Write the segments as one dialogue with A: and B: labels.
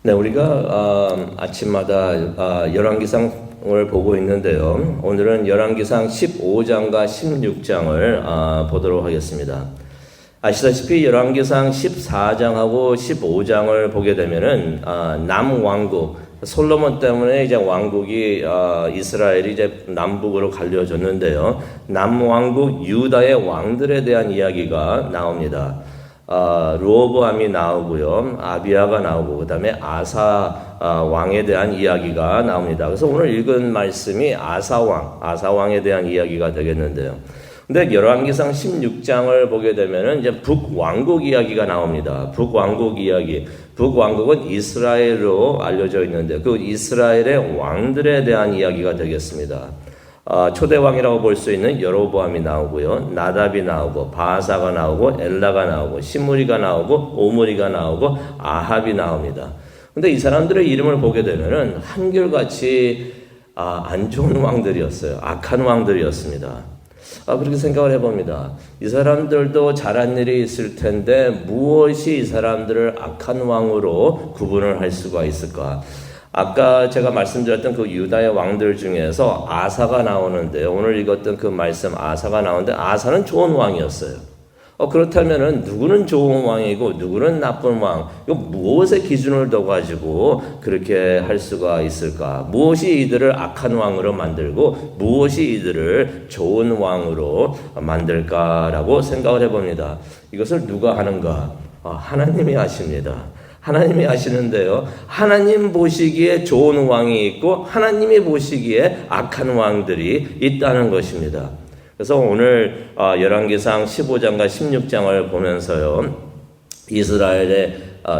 A: 네, 우리가 아침마다 열왕기상을 보고 있는데요. 오늘은 열왕기상 15장과 16장을 보도록 하겠습니다. 아시다시피 열왕기상 14장하고 15장을 보게 되면은 남왕국 솔로몬 때문에 이제 왕국이 이스라엘이 이제 남북으로 갈려졌는데요. 남왕국 유다의 왕들에 대한 이야기가 나옵니다. 르호보암이 나오고요, 아비야가 나오고, 그 다음에 아사 왕에 대한 이야기가 나옵니다. 그래서 오늘 읽은 말씀이 아사왕에 대한 이야기가 되겠는데요. 근데 열왕기상 16장을 보게 되면은 이제 북왕국 이야기가 나옵니다. 북왕국 이야기. 북왕국은 이스라엘로 알려져 있는데 그 이스라엘의 왕들에 대한 이야기가 되겠습니다. 초대왕이라고 볼 수 있는 여로보암이 나오고요, 나답이 나오고, 바하사가 나오고, 엘라가 나오고, 시므리가 나오고, 오므리가 나오고, 아합이 나옵니다. 근데 이 사람들의 이름을 보게 되면은 한결같이 안 좋은 왕들이었어요. 악한 왕들이었습니다. 그렇게 생각을 해봅니다. 이 사람들도 잘한 일이 있을 텐데 무엇이 이 사람들을 악한 왕으로 구분을 할 수가 있을까? 아까 제가 말씀드렸던 그 유다의 왕들 중에서 아사가 나오는데요. 오늘 읽었던 그 말씀 아사가 나오는데 아사는 좋은 왕이었어요. 그렇다면은 누구는 좋은 왕이고 누구는 나쁜 왕? 이거 무엇의 기준을 둬 가지고 그렇게 할 수가 있을까? 무엇이 이들을 악한 왕으로 만들고 무엇이 이들을 좋은 왕으로 만들까라고 생각을 해봅니다. 이것을 누가 하는가? 하나님이 하십니다. 하나님이 하시는데요. 하나님 보시기에 좋은 왕이 있고 하나님이 보시기에 악한 왕들이 있다는 것입니다. 그래서 오늘 열왕기상 15장과 16장을 보면서요, 이스라엘의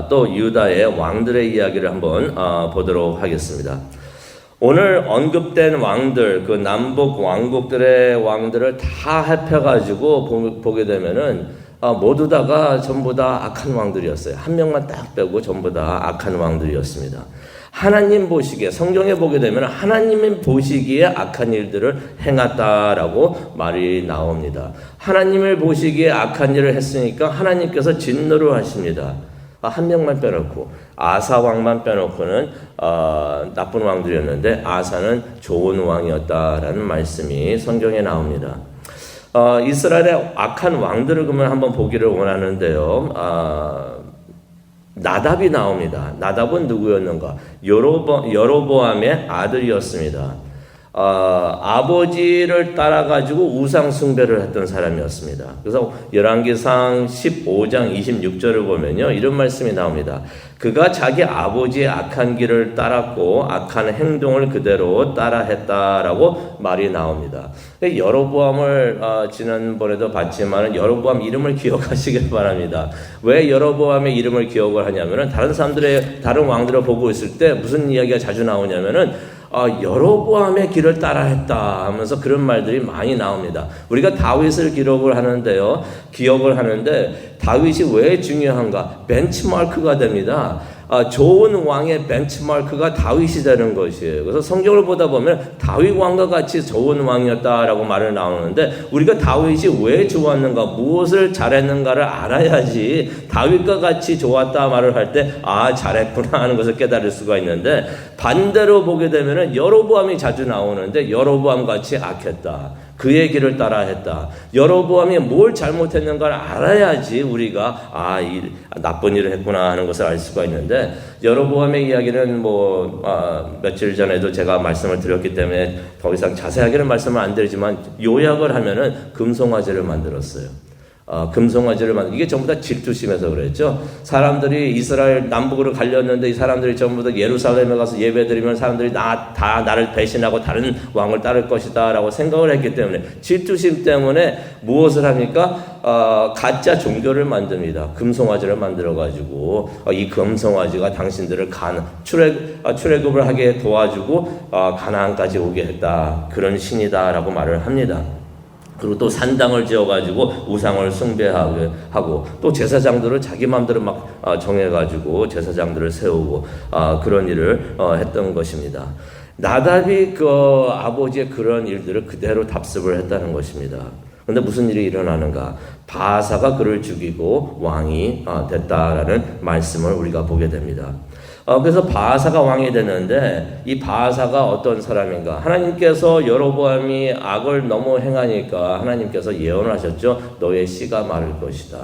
A: 또 유다의 왕들의 이야기를 한번 보도록 하겠습니다. 오늘 언급된 왕들, 그 남북 왕국들의 왕들을 다 합해가지고 보게 되면은 모두 다가 전부 다 악한 왕들이었어요. 한 명만 딱 빼고 전부 다 악한 왕들이었습니다. 하나님 보시기에, 성경에 보게 되면 하나님 보시기에 악한 일들을 행했다라고 말이 나옵니다. 하나님을 보시기에 악한 일을 했으니까 하나님께서 진노를 하십니다. 한 명만 빼놓고, 아사 왕만 빼놓고는 나쁜 왕들이었는데 아사는 좋은 왕이었다라는 말씀이 성경에 나옵니다. 이스라엘의 악한 왕들을 그러면 한번 보기를 원하는데요. 나답이 나옵니다. 나답은 누구였는가? 여로보암의 아들이었습니다. 아버지를 따라가지고 우상 숭배를 했던 사람이었습니다. 그래서 열왕기상 15장 26절을 보면요, 이런 말씀이 나옵니다. 그가 자기 아버지의 악한 길을 따랐고 악한 행동을 그대로 따라했다라고 말이 나옵니다. 여로보암을 지난번에도 봤지만 여로보암 이름을 기억하시길 바랍니다. 왜 여로보암의 이름을 기억을 하냐면은 다른 왕들을 보고 있을 때 무슨 이야기가 자주 나오냐면은 여로보암의 길을 따라했다 하면서 그런 말들이 많이 나옵니다. 우리가 다윗을 기억을 하는데 다윗이 왜 중요한가? 벤치마크가 됩니다. 좋은 왕의 벤치마크가 다윗이 되는 것이에요. 그래서 성경을 보다 보면 다윗 왕과 같이 좋은 왕이었다라고 말을 나오는데 우리가 다윗이 왜 좋았는가, 무엇을 잘했는가를 알아야지 다윗과 같이 좋았다 말을 할 때 잘했구나 하는 것을 깨달을 수가 있는데, 반대로 보게 되면은 여로보암이 자주 나오는데 여로보암 같이 악했다, 그의 길을 따라했다, 여로보암이 뭘 잘못했는가를 알아야지 우리가 나쁜 일을 했구나 하는 것을 알 수가 있는데, 여로보암의 이야기는 며칠 전에도 제가 말씀을 드렸기 때문에 더 이상 자세하게는 말씀을 안 드리지만 요약을 하면은 금송아지를 만들었어요. 이게 전부 다 질투심에서 그랬죠. 사람들이 이스라엘 남북으로 갈렸는데 이 사람들이 전부 다 예루살렘에 가서 예배드리면 사람들이 다 나를 배신하고 다른 왕을 따를 것이다 라고 생각을 했기 때문에, 질투심 때문에 무엇을 합니까? 가짜 종교를 만듭니다. 금송아지를 만들어가지고 이 금송아지가 당신들을 출애굽을 하게 도와주고 가나안까지 오게 했다, 그런 신이다 라고 말을 합니다. 그리고 또 산당을 지어가지고 우상을 숭배하고 또 제사장들을 자기 마음대로 정해가지고 제사장들을 세우고 그런 일을 했던 것입니다. 나답이 그 아버지의 그런 일들을 그대로 답습을 했다는 것입니다. 그런데 무슨 일이 일어나는가? 바하사가 그를 죽이고 왕이 됐다라는 말씀을 우리가 보게 됩니다. 그래서 바하사가 왕이 되는데 이 바하사가 어떤 사람인가? 하나님께서 여로보암이 악을 너무 행하니까 하나님께서 예언을 하셨죠. 너의 씨가 마를 것이다.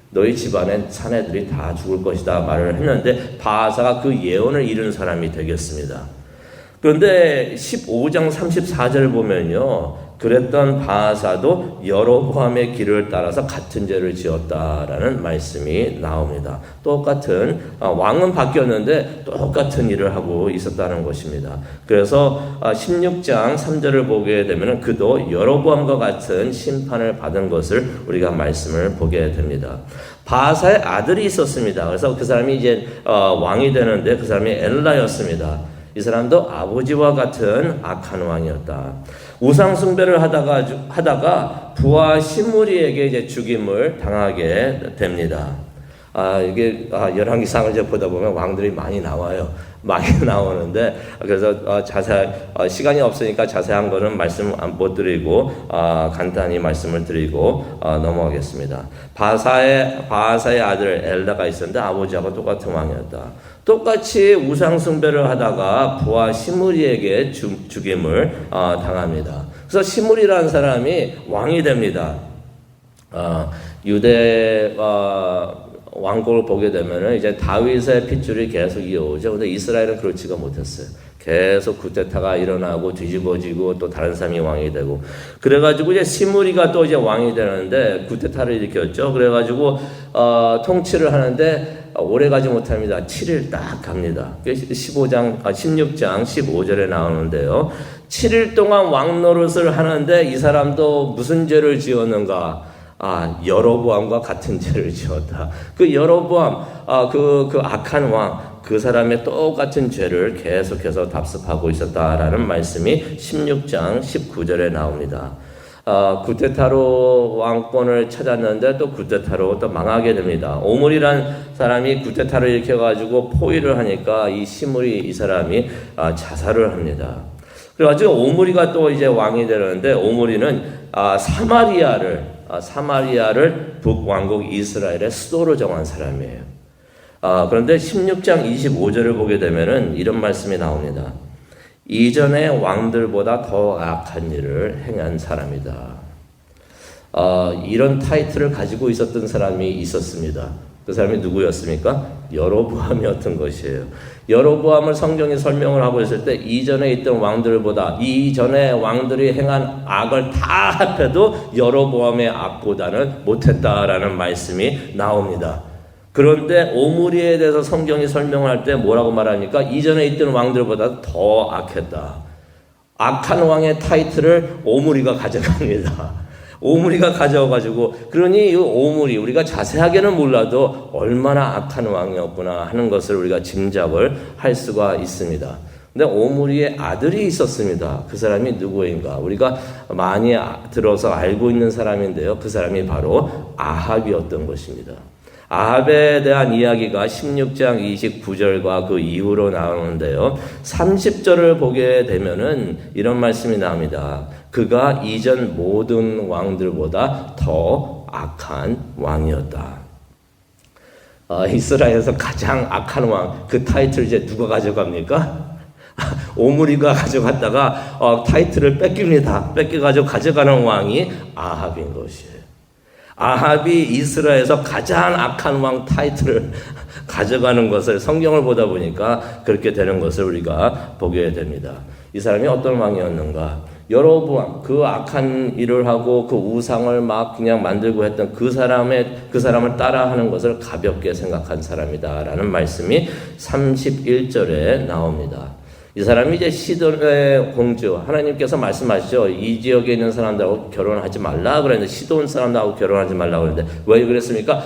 A: 너희 집안엔 사내들이 다 죽을 것이다 말을 했는데 바하사가 그 예언을 이룬 사람이 되겠습니다. 그런데 15장 34절 보면요. 그랬던 바하사도 여로보암의 길을 따라서 같은 죄를 지었다라는 말씀이 나옵니다. 똑같은 왕은 바뀌었는데 똑같은 일을 하고 있었다는 것입니다. 그래서 16장 3절을 보게 되면 그도 여로보암과 같은 심판을 받은 것을 우리가 말씀을 보게 됩니다. 바하사의 아들이 있었습니다. 그래서 그 사람이 이제 왕이 되는데 그 사람이 엘라였습니다. 이 사람도 아버지와 같은 악한 왕이었다. 우상 숭배를 하다가 부하 시므리에게 이제 죽임을 당하게 됩니다. 이게 열왕기상을 이제 보다 보면 왕들이 많이 나와요. 많이 나오는데 그래서 시간이 없으니까 자세한 거는 말씀 못 드리고 간단히 말씀을 드리고 넘어가겠습니다. 바하사의 아들 엘라가 있었는데 아버지하고 똑같은 왕이었다. 똑같이 우상 숭배를 하다가 부하 시므리에게 죽임을 당합니다. 그래서 시므리라는 사람이 왕이 됩니다. 유대 왕국을 보게 되면은 이제 다윗의 핏줄이 계속 이어오죠. 근데 이스라엘은 그렇지가 못했어요. 계속 쿠데타가 일어나고 뒤집어지고 또 다른 사람이 왕이 되고 그래가지고 이제 시므리가 또 이제 왕이 되는데 쿠데타를 일으켰죠. 그래가지고 통치를 하는데 오래 가지 못합니다. 7일 딱 갑니다. 16장 15절에 나오는데요. 7일 동안 왕 노릇을 하는데 이 사람도 무슨 죄를 지었는가? 여로보암과 같은 죄를 지었다. 그 여로보암, 그 악한 왕, 그 사람의 똑같은 죄를 계속해서 답습하고 있었다라는 말씀이 16장 19절에 나옵니다. 구테타로 왕권을 찾았는데 또 구테타로 또 망하게 됩니다. 오므리란 사람이 구테타를 일으켜가지고 포위를 하니까 이 시므리 이 사람이 자살을 합니다. 그래가지고 오므리가 또 이제 왕이 되는데 오므리는 사마리아를 북왕국 이스라엘의 수도로 정한 사람이에요. 그런데 16장 25절을 보게 되면은 이런 말씀이 나옵니다. 이전의 왕들보다 더 악한 일을 행한 사람이다. 이런 타이틀을 가지고 있었던 사람이 있었습니다. 그 사람이 누구였습니까? 여로보암이었던 것이에요. 여로보암을 성경이 설명을 하고 있을 때 이전에 있던 왕들보다 이전에 왕들이 행한 악을 다 합해도 여로보암의 악보다는 못했다라는 말씀이 나옵니다. 그런데 오므리에 대해서 성경이 설명할 때 뭐라고 말합니까? 이전에 있던 왕들보다 더 악했다. 악한 왕의 타이틀을 오므리가 가져갑니다. 오므리가 가져와가지고 그러니 이 오므리 우리가 자세하게는 몰라도 얼마나 악한 왕이었구나 하는 것을 우리가 짐작을 할 수가 있습니다. 근데 오므리의 아들이 있었습니다. 그 사람이 누구인가? 우리가 많이 들어서 알고 있는 사람인데요. 그 사람이 바로 아합이었던 것입니다. 아합에 대한 이야기가 16장 29절과 그 이후로 나오는데요. 30절을 보게 되면은 이런 말씀이 나옵니다. 그가 이전 모든 왕들보다 더 악한 왕이었다. 이스라엘에서 가장 악한 왕, 그 타이틀 이제 누가 가져갑니까? 오므리가 가져갔다가 타이틀을 뺏깁니다. 뺏겨가지고 가져가는 왕이 아합인 것이에요. 아합이 이스라엘에서 가장 악한 왕 타이틀을 가져가는 것을 성경을 보다 보니까 그렇게 되는 것을 우리가 보게 됩니다. 이 사람이 어떤 왕이었는가? 여로보암 그 악한 일을 하고 그 우상을 막 그냥 만들고 했던 그 사람을 따라하는 것을 가볍게 생각한 사람이다라는 말씀이 31절에 나옵니다. 이 사람이 이제 시돈의 공주, 하나님께서 말씀하시죠. 이 지역에 있는 사람들하고 결혼하지 말라 그랬는데, 시돈 사람들하고 결혼하지 말라 그랬는데, 왜 그랬습니까?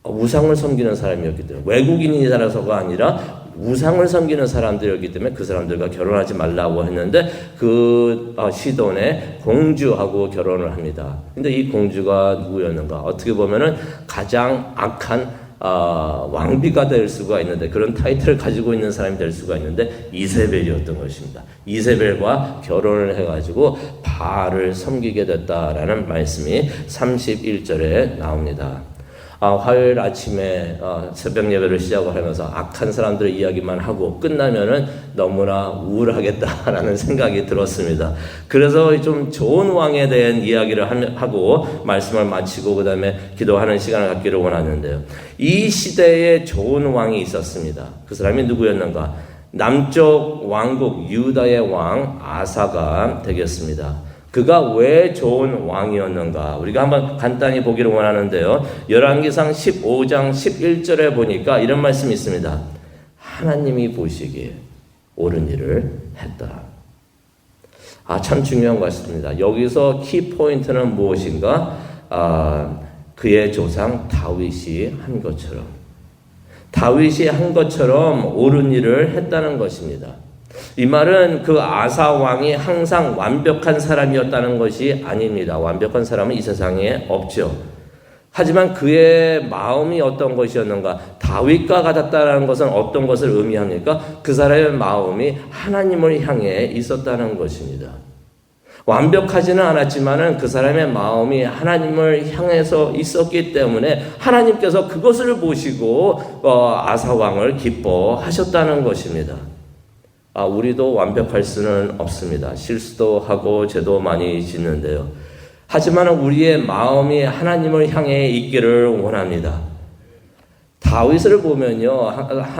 A: 우상을 섬기는 사람이었기 때문에, 외국인이라서가 아니라 우상을 섬기는 사람들이었기 때문에 그 사람들과 결혼하지 말라고 했는데, 그 시돈의 공주하고 결혼을 합니다. 근데 이 공주가 누구였는가? 어떻게 보면은 가장 악한 왕비가 될 수가 있는데, 그런 타이틀을 가지고 있는 사람이 될 수가 있는데 이세벨이었던 것입니다. 이세벨과 결혼을 해가지고 바알을 섬기게 됐다라는 말씀이 31절에 나옵니다. 화요일 아침에 새벽 예배를 시작을 하면서 악한 사람들의 이야기만 하고 끝나면은 너무나 우울하겠다라는 생각이 들었습니다. 그래서 좀 좋은 왕에 대한 이야기를 하고 말씀을 마치고 그 다음에 기도하는 시간을 갖기를 원하는데요. 이 시대에 좋은 왕이 있었습니다. 그 사람이 누구였는가? 남쪽 왕국 유다의 왕 아사가 되겠습니다. 그가 왜 좋은 왕이었는가? 우리가 한번 간단히 보기를 원하는데요. 열왕기상 15장 11절에 보니까 이런 말씀이 있습니다. 하나님이 보시기에 옳은 일을 했다. 참 중요한 것 같습니다. 여기서 키포인트는 무엇인가? 그의 조상 다윗이 한 것처럼. 다윗이 한 것처럼 옳은 일을 했다는 것입니다. 이 말은 그 아사 왕이 항상 완벽한 사람이었다는 것이 아닙니다. 완벽한 사람은 이 세상에 없죠. 하지만 그의 마음이 어떤 것이었는가? 다윗과 같았다는 것은 어떤 것을 의미합니까? 그 사람의 마음이 하나님을 향해 있었다는 것입니다. 완벽하지는 않았지만은 그 사람의 마음이 하나님을 향해서 있었기 때문에 하나님께서 그것을 보시고 아사 왕을 기뻐하셨다는 것입니다. 우리도 완벽할 수는 없습니다. 실수도 하고 죄도 많이 짓는데요. 하지만 우리의 마음이 하나님을 향해 있기를 원합니다. 다윗을 보면요,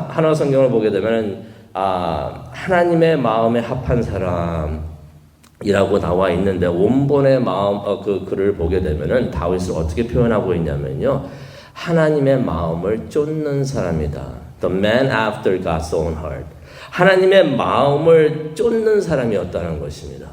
A: 하나 성경을 보게 되면 하나님의 마음에 합한 사람이라고 나와 있는데 원본의 마음 그 글을 보게 되면은 다윗을 어떻게 표현하고 있냐면요, 하나님의 마음을 쫓는 사람이다. The man after God's own heart. 하나님의 마음을 쫓는 사람이었다는 것입니다.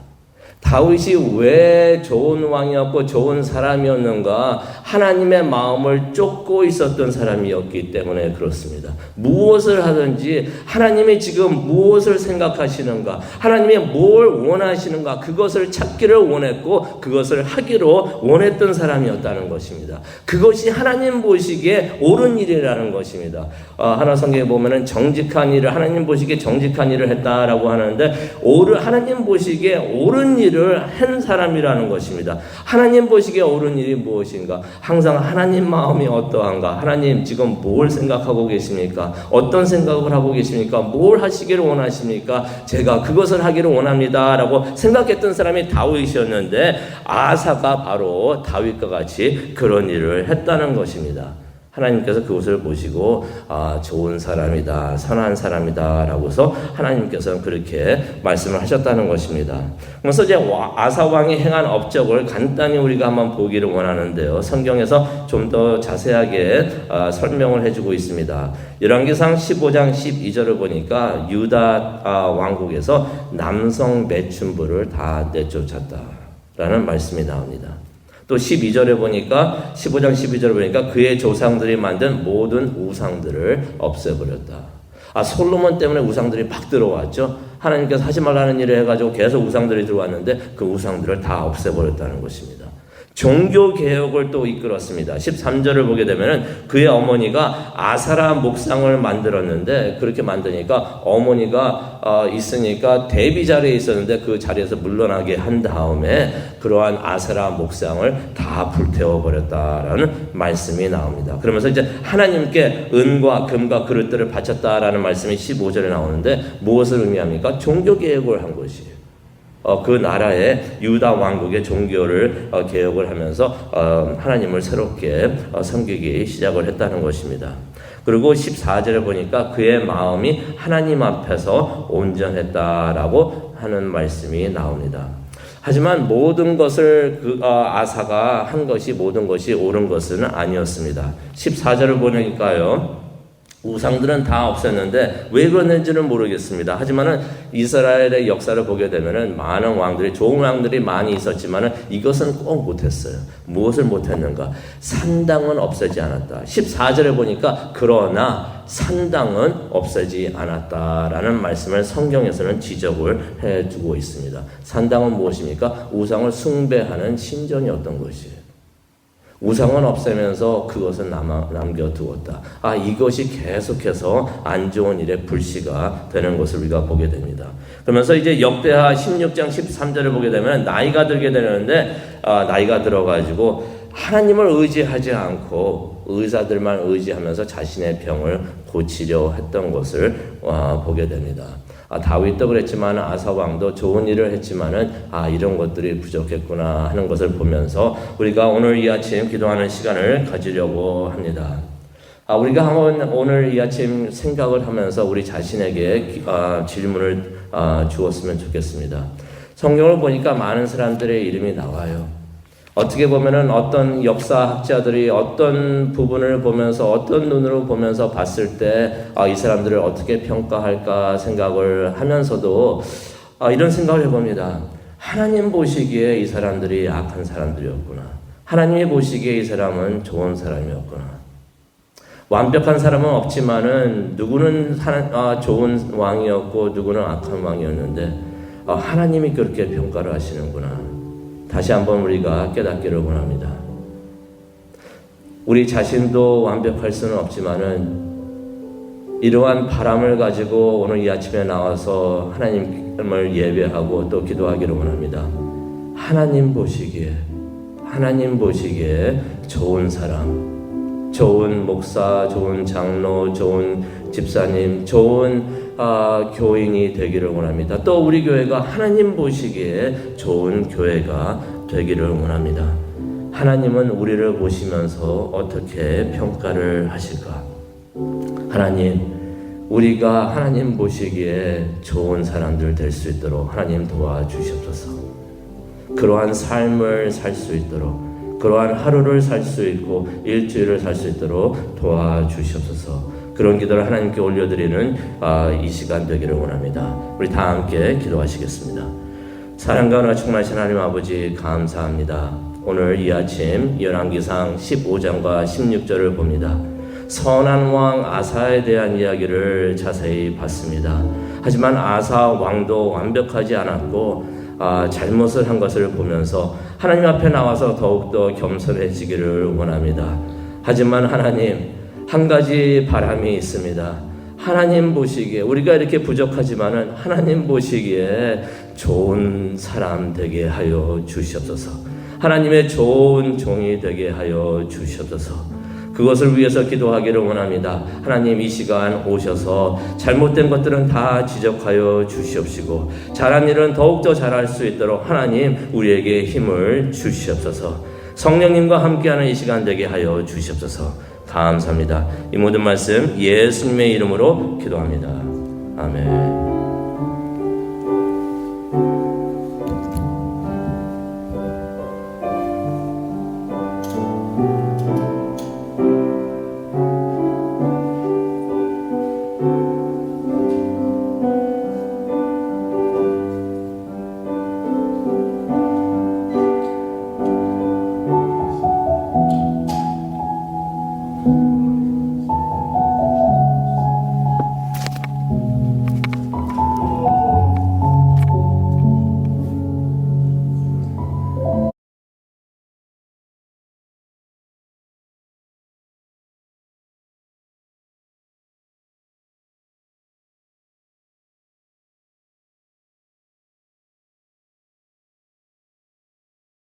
A: 다윗이 왜 좋은 왕이었고 좋은 사람이었는가? 하나님의 마음을 쫓고 있었던 사람이었기 때문에 그렇습니다. 무엇을 하든지 하나님이 지금 무엇을 생각하시는가? 하나님이 뭘 원하시는가? 그것을 찾기를 원했고 그것을 하기로 원했던 사람이었다는 것입니다. 그것이 하나님 보시기에 옳은 일이라는 것입니다. 하나 성경에 보면은 정직한 일을 하나님 보시기에 정직한 일을 했다라고 하는데 하나님 보시기에 옳은 일을 한 사람이라는 것입니다. 하나님 보시기에 옳은 일이 무엇인가? 항상 하나님 마음이 어떠한가? 하나님 지금 뭘 생각하고 계십니까? 어떤 생각을 하고 계십니까? 뭘 하시기를 원하십니까? 제가 그것을 하기를 원합니다 라고 생각했던 사람이 다윗이었는데 아사가 바로 다윗과 같이 그런 일을 했다는 것입니다. 하나님께서 그것을 보시고 좋은 사람이다, 선한 사람이다 라고서 하나님께서는 그렇게 말씀을 하셨다는 것입니다. 그래서 이제 아사 왕이 행한 업적을 간단히 우리가 한번 보기를 원하는데요. 성경에서 좀 더 자세하게 설명을 해주고 있습니다. 열왕기상 15장 12절을 보니까 유다 왕국에서 남성 매춘부를 다 내쫓았다라는 말씀이 나옵니다. 또 12절에 보니까 15장 12절에 보니까 그의 조상들이 만든 모든 우상들을 없애버렸다. 솔로몬 때문에 우상들이 막 들어왔죠. 하나님께서 하지 말라는 일을 해가지고 계속 우상들이 들어왔는데 그 우상들을 다 없애버렸다는 것입니다. 종교 개혁을 또 이끌었습니다. 13절을 보게 되면은 그의 어머니가 아사라 목상을 만들었는데 그렇게 만드니까 어머니가 있으니까 대비 자리에 있었는데 그 자리에서 물러나게 한 다음에 그러한 아사라 목상을 다 불태워 버렸다라는 말씀이 나옵니다. 그러면서 이제 하나님께 은과 금과 그릇들을 바쳤다라는 말씀이 15절에 나오는데 무엇을 의미합니까? 종교 개혁을 한 것이에요. 그 나라의 유다 왕국의 종교를 개혁을 하면서 하나님을 새롭게 섬기기 시작을 했다는 것입니다. 그리고 14절에 보니까 그의 마음이 하나님 앞에서 온전했다라고 하는 말씀이 나옵니다. 하지만 모든 것을 아사가 한 것이 모든 것이 옳은 것은 아니었습니다. 14절을 보니까요, 우상들은 다 없앴는데 왜 그랬는지는 모르겠습니다. 하지만은 이스라엘의 역사를 보게 되면은 많은 왕들이, 좋은 왕들이 많이 있었지만은 이것은 꼭 못했어요. 무엇을 못했는가? 산당은 없애지 않았다. 14절에 보니까 그러나 산당은 없애지 않았다라는 말씀을 성경에서는 지적을 해주고 있습니다. 산당은 무엇입니까? 우상을 숭배하는 신전이었던 것이에요. 우상은 없애면서 그것은 남겨두었다. 이것이 계속해서 안 좋은 일의 불씨가 되는 것을 우리가 보게 됩니다. 그러면서 이제 역대하 16장 13절을 보게 되면 나이가 들게 되는데 나이가 들어가지고 하나님을 의지하지 않고 의사들만 의지하면서 자신의 병을 고치려 했던 것을 보게 됩니다. 다윗도 그랬지만 아사 왕도 좋은 일을 했지만은 이런 것들이 부족했구나 하는 것을 보면서 우리가 오늘 이 아침 기도하는 시간을 가지려고 합니다. 우리가 한번 오늘 이 아침 생각을 하면서 우리 자신에게 질문을 주었으면 좋겠습니다. 성경을 보니까 많은 사람들의 이름이 나와요. 어떻게 보면은 어떤 역사학자들이 어떤 부분을 보면서 어떤 눈으로 보면서 봤을 때 이 사람들을 어떻게 평가할까 생각을 하면서도 이런 생각을 해봅니다. 하나님 보시기에 이 사람들이 악한 사람들이었구나. 하나님이 보시기에 이 사람은 좋은 사람이었구나. 완벽한 사람은 없지만은 누구는 좋은 왕이었고 누구는 악한 왕이었는데 하나님이 그렇게 평가를 하시는구나. 다시 한번 우리가 깨닫기를 원합니다. 우리 자신도 완벽할 수는 없지만은 이러한 바람을 가지고 오늘 이 아침에 나와서 하나님을 예배하고 또 기도하기를 원합니다. 하나님 보시기에 좋은 사람, 좋은 목사, 좋은 장로, 좋은 집사님, 좋은 교인이 되기를 원합니다. 또 우리 교회가 하나님 보시기에 좋은 교회가 되기를 원합니다. 하나님은 우리를 보시면서 어떻게 평가를 하실까? 하나님, 우리가 하나님 보시기에 좋은 사람들 될 수 있도록 하나님 도와주시옵소서. 그러한 삶을 살 수 있도록, 그러한 하루를 살 수 있고 일주일을 살 수 있도록 도와주시옵소서. 그런 기도를 하나님께 올려드리는 이 시간 되기를 원합니다. 우리 다 함께 기도하시겠습니다. 사랑과 은혜가 충만하신 하나님 아버지 감사합니다. 오늘 이 아침 열왕기상 15장과 16절을 봅니다. 선한 왕 아사에 대한 이야기를 자세히 봤습니다. 하지만 아사 왕도 완벽하지 않았고 잘못을 한 것을 보면서 하나님 앞에 나와서 더욱더 겸손해지기를 원합니다. 하지만 하나님, 한 가지 바람이 있습니다. 하나님 보시기에 우리가 이렇게 부족하지만은 하나님 보시기에 좋은 사람 되게 하여 주시옵소서. 하나님의 좋은 종이 되게 하여 주시옵소서. 그것을 위해서 기도하기를 원합니다. 하나님, 이 시간 오셔서 잘못된 것들은 다 지적하여 주시옵시고 잘한 일은 더욱더 잘할 수 있도록 하나님 우리에게 힘을 주시옵소서. 성령님과 함께하는 이 시간 되게 하여 주시옵소서. 감사합니다. 이 모든 말씀 예수님의 이름으로 기도합니다. 아멘.